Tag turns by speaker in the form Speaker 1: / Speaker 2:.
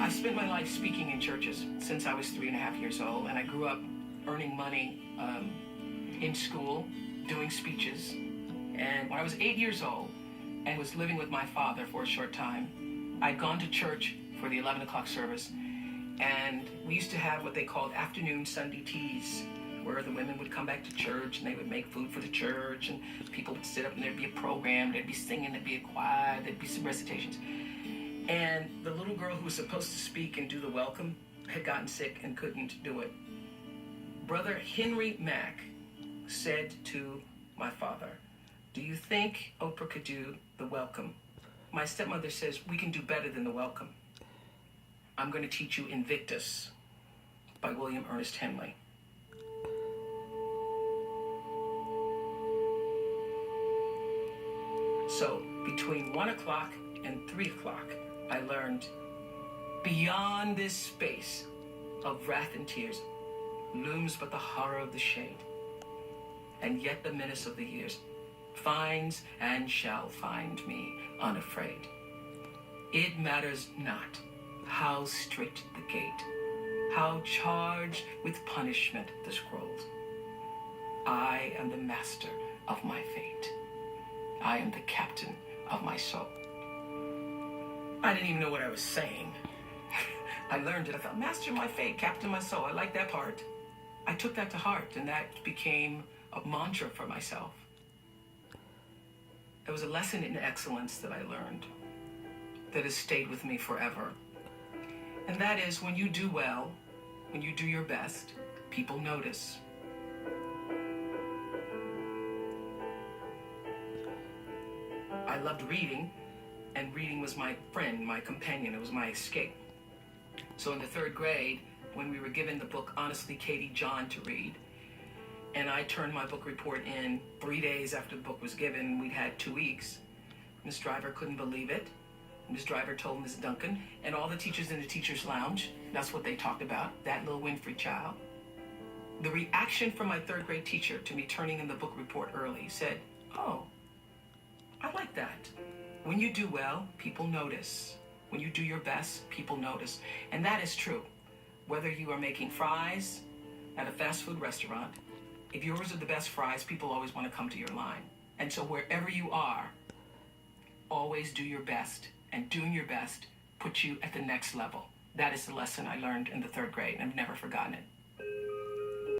Speaker 1: I spent my life speaking in churches since I was 3.5 years old, and I grew up earning money in school, doing speeches. And when I was 8 years old and was living with my father for a short time, I'd gone to church for the 11 o'clock service, and we used to have what they called afternoon Sunday teas, where the women would come back to church and they would make food for the church, and people would sit up and there'd be a program, there'd be singing, there'd be a choir, there'd be some recitations. And the little girl who was supposed to speak and do the welcome had gotten sick and couldn't do it. Brother Henry Mack said to my father, "Do you think Oprah could do the welcome?" My stepmother says, "We can do better than the welcome. I'm going to teach you Invictus by William Ernest Henley." So between 1 o'clock and 3 o'clock, I learned beyond this space of wrath and tears looms but the horror of the shade, and yet the menace of the years finds and shall find me unafraid. It matters not how strait the gate, how charged with punishment the scrolls. I am the master of my fate. I am the captain of my soul. I didn't even know what I was saying. I learned it. I thought, master my fate, captain my soul. I like that part. I took that to heart, and that became a mantra for myself. It was a lesson in excellence that I learned that has stayed with me forever. And that is, when you do well, when you do your best, people notice. I loved reading, and reading was my friend, my companion. It was my escape. So in the 3rd grade, when we were given the book Honestly Katie John to read, and I turned my book report in 3 days after the book was given, we'd had 2 weeks. Ms. Driver couldn't believe it. Ms. Driver told Ms. Duncan and all the teachers in the teacher's lounge, that's what they talked about, that little Winfrey child. The reaction from my 3rd grade teacher to me turning in the book report early said, "Oh, I like that. When you do well, people notice. When you do your best, people notice." And that is true. Whether you are making fries at a fast food restaurant, if yours are the best fries, people always want to come to your line. And so wherever you are, always do your best. And doing your best puts you at the next level. That is the lesson I learned in the 3rd grade, and I've never forgotten it.